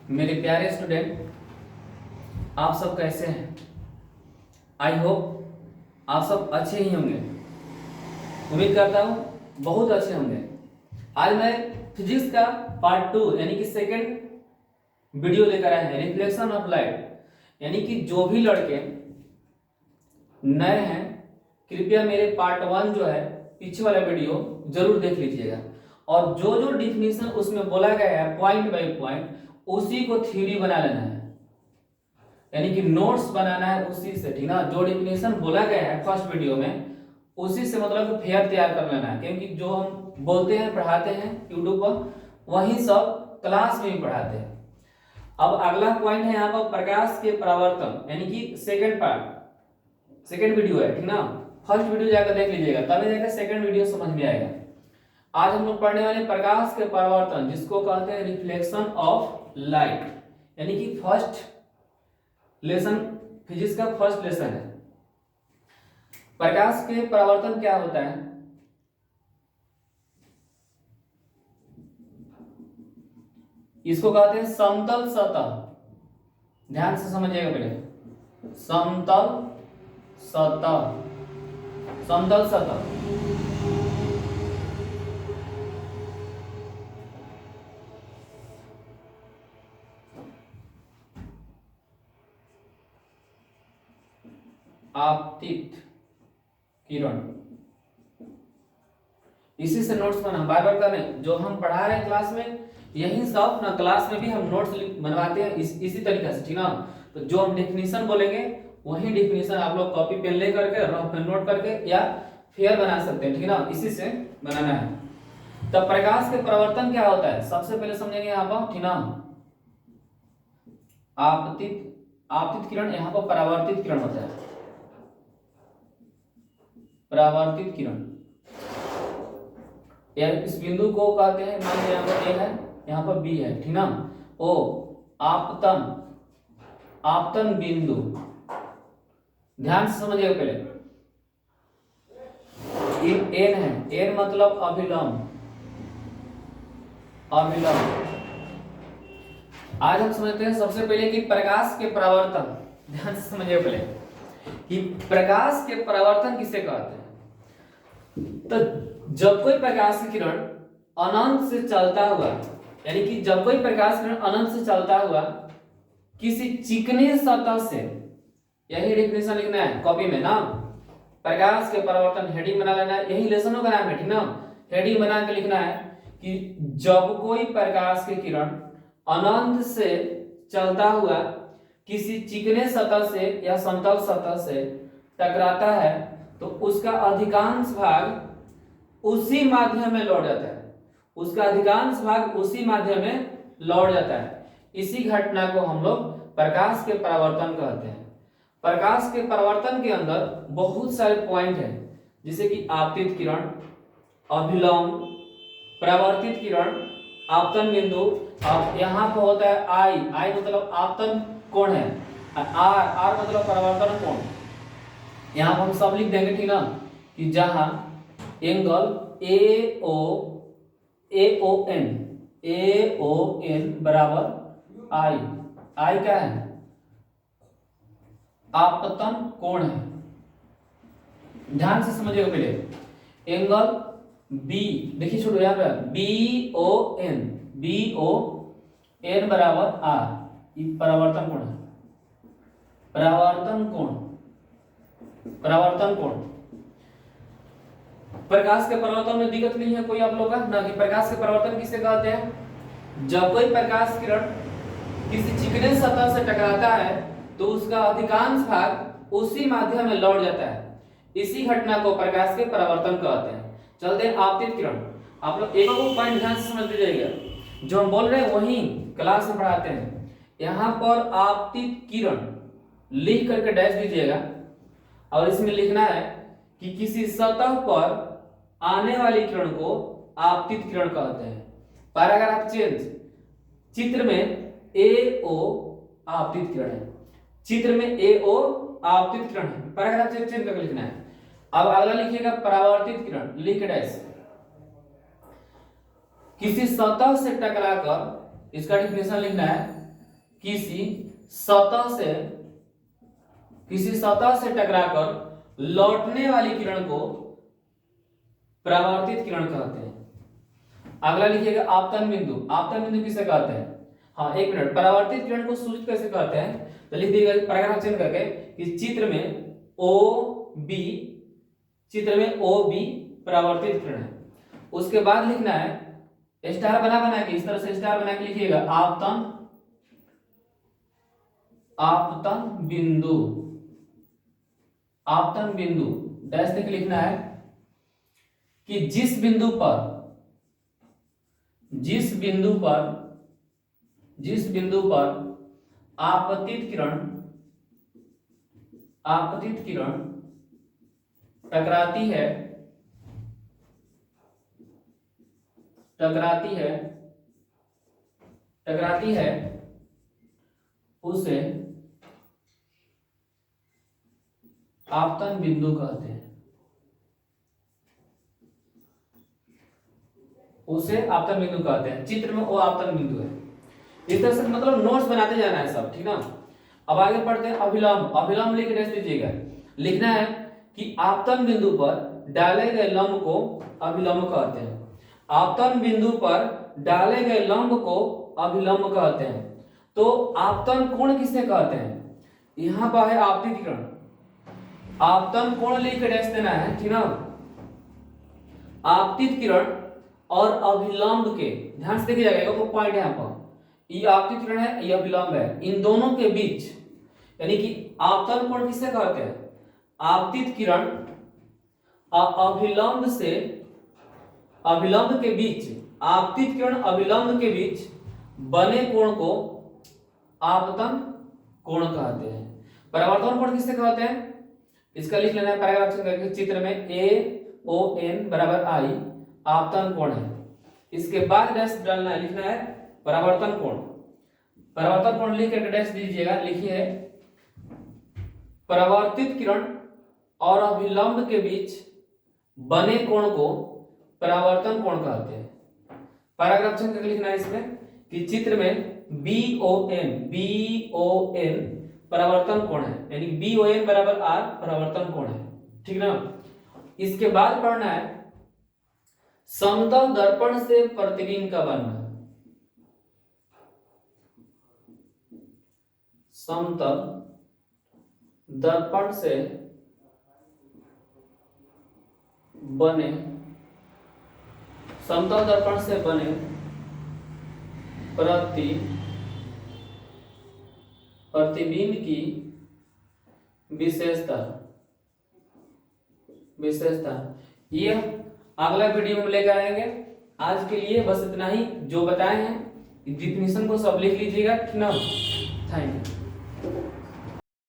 मेरे प्यारे स्टूडेंट, आप सब कैसे हैं? आई होप आप सब अच्छे ही होंगे। उम्मीद करता हूँ बहुत अच्छे होंगे। आज मैं फिजिक्स का पार्ट 2 यानी कि सेकंड वीडियो लेकर आए हैं, रिफ्लेक्शन ऑफ लाइट। यानी कि जो भी लड़के नए हैं कृपया मेरे पार्ट 1 जो है पीछे वाला वीडियो जरूर देख लीजिएगा, और जो जो डिफिनीशन उसमें बोला गया है पॉइंट बाय पॉइंट उसी को थ्योरी बना लेना है, यानी कि नोट्स बनाना है उसी से, ठीक ना। जो डिफिनेशन बोला गया है फर्स्ट वीडियो में उसी से मतलब फेयर तैयार कर लेना है, क्योंकि जो हम बोलते हैं पढ़ाते हैं यूट्यूब पर वही सब क्लास में भी पढ़ाते हैं। अब अगला पॉइंट है यहाँ पर प्रकाश के परावर्तन, यानी कि सेकंड पार्ट, सेकंड वीडियो है, ठीक ना। फर्स्ट वीडियो जाकर देख लीजिएगा, तभी जाकर सेकंड वीडियो समझ में आएगा। आज हम लोग पढ़ने वाले प्रकाश के परावर्तन, जिसको कहते हैं रिफ्लेक्शन ऑफ लाइट, यानी कि फर्स्ट लेसन, फिजिक्स का फर्स्ट लेसन है। प्रकाश के परावर्तन क्या होता है? इसको कहते हैं समतल सतह। ध्यान से समझिएगा पहले, समतल सतह, समतल सतह। आपतित किरण, इसी से नोट्स बना बार बार कर रहे हैं। जो हम पढ़ा रहे हैं क्लास में यही सब ना, क्लास में भी हम नोट्स बनवाते हैं इसी तरीके से, ठीक ना। तो जो हम डेफिनेशन बोलेंगे वही डेफिनेशन आप लोग कॉपी पेन ले करके रफ में नोट करके या फेयर बना सकते हैं, ठीक ना। इसी से बनाना है। तब प्रकाश के परावर्तन क्या होता है सबसे पहले समझेंगे यहाँ पर, ठीक ना। आपतित किरण, यहाँ पर परावर्तित किरण होता है, परावर्तित किरण। इस बिंदु को कहते हैं, मान लीजिए यहाँ पर ए है, यहाँ पर बी है, ठीक ना। ओ आपतन, आपतन बिंदु। ध्यान से समझिएगा पहले, एन है, एन मतलब अभिलंब, अभिलंब। आज हम समझते हैं सबसे पहले कि प्रकाश के परावर्तन। ध्यान से समझिए पहले कि प्रकाश के परावर्तन किसे कहते हैं। तो जब कोई प्रकाश की किरण अनंत से चलता हुआ, यानी कि जब कोई प्रकाश किरण अनंत से चलता हुआ किसी चिकने सतह से, यही डेफिनेशन लिखना है कॉपी में ना। प्रकाश के परावर्तन हेडिंग बना लेना है, यही लेसनों का नाम है, ठीक ना। हेडिंग बना के लिखना है कि जब कोई प्रकाश की किरण अनंत से चलता हुआ किसी चिकने सतह से या समतल सतह से टकराता है तो उसका अधिकांश भाग उसी माध्यम में लौट जाता है, उसका अधिकांश भाग उसी माध्यम में लौट जाता है। इसी घटना को हम लोग प्रकाश के परावर्तन कहते हैं। प्रकाश के परावर्तन के अंदर बहुत सारे पॉइंट हैं, जैसे कि आपतित किरण, अभिलंब, परावर्तित किरण, आपतन बिंदु। अब यहाँ पे होता है आई, आई मतलब आपतन कोण है, आर, आर मतलब परावर्तन कोण। यहाँ पर हम सब लिख देंगे, ठीक ना, कि जहां एंगल ए ओ एन बराबर आई, आई क्या है? आपतन कोण है। ध्यान से समझिएगा पहले, एंगल बी, देखिए छोड़ो यहाँ पे बी ओ एन बराबर आर, ये परावर्तन कोण है, परावर्तन कोण, परावर्तन कोण। प्रकाश के परावर्तन में दिक्कत नहीं है कोई आप लोग का ना, कि प्रकाश के परावर्तन किसे कहते हैं? जब कोई प्रकाश किरण किसी चिकने सतह से टकराता है तो उसका अधिकांश भाग उसी माध्यम में लौट जाता है। इसी घटना को प्रकाश के परावर्तन कहते हैं। चलते हैं आपतित किरण। आप लोग एक और पॉइंट ध्यान से समझ लीजिएगा, जो हम बोल रहे हैं वही क्लास में पढ़ाते हैं। यहाँ पर आपतित किरण लिख करके डैश दीजिएगा, और इसमें लिखना है कि किसी सतह पर आने वाली किरण को आपतित किरण कहते हैं। पैराग्राफ चेंज, चित्र में ए ओ आपतित किरण है, चित्र में ए ओ आपतित किरण है, पैराग्राफ चेंज करके लिखना है। अब अगला लिखिएगा परावर्तित किरण, लिख डैश, किसी सतह से टकराकर, इसका डेफिनेशन लिखना है किसी सतह से टकराकर लौटने वाली किरण को परावर्तित किरण कहते हैं। अगला लिखिएगा आपतन बिंदु। आपतन बिंदु किसे कहते हैं? हाँ, एक मिनट, परावर्तित किरण को सूचित कैसे कहते हैं? तो लिख दीजिएगा पैराग्राफ चेंज करके कि चित्र में ओ बी परावर्तित किरण है। उसके बाद लिखना है स्टार बना के, इस तरह से स्टार बना के लिखिएगा आपतन बिंदु डैश देके लिखना है कि जिस बिंदु पर आपतित किरण टकराती है उसे आपतन बिंदु कहते हैं। चित्र में वो आपतन बिंदु है। इस तरह से मतलब नोट्स बनाते जाना है सब, ठीक ना। अब आगे पढ़ते हैं अभिलंब लिख डैश दीजिएगा। लिखना है कि आपतन बिंदु पर डाले गए लंब को अभिलंब कहते हैं। आपतन बिंदु पर डाले गए लंब को अभिलंब कहते हैं। तो आपतन कोण किसे कहते हैं? यहां पर है आपतित किरण, आपतन कोण लिख डैश देना है, ठीक ना। आपतित किरण और अभिलंब के ध्यान से देखिए जाएगा तो पॉइंट है यहाँ पर, ये आपतित किरण है, ये अभिलंब है, इन दोनों के बीच यानी कि आपतन कोण किसे कहते हैं? आपतित किरण अभिलंब के बीच, आपतित किरण अभिलंब के बीच बने कोण को आपतन कोण कहते हैं। परावर्तन कोण किसे कहते हैं? इसका लिख लेना है पैराग्राफ से करके, चित्र में AON बराबर I आपतन कोण है। इसके बाद डैश डालना है, लिखना है परावर्तन कोण लिख करके डैश दीजिएगा। लिखिए परावर्तित किरण और अभिलंब के बीच बने कोण को परावर्तन कोण कहते हैं। पैराग्राफ चेंज करके लिखना है इसमें कि चित्र में BON परावर्तन कोण है, यानी BON बराबर R परावर्तन कोण है, ठीक ना। इसके बाद पढ़ना है समतल दर्पण से प्रतिबिंब का बनना। समतल दर्पण से बने प्रतिबिंब की विशेषता ये अगला वीडियो में लेकर आएंगे। आज के लिए बस इतना ही, जो बताए हैं डिफिनीशन को सब लिख लीजिएगा, ठीक ना। Thank you.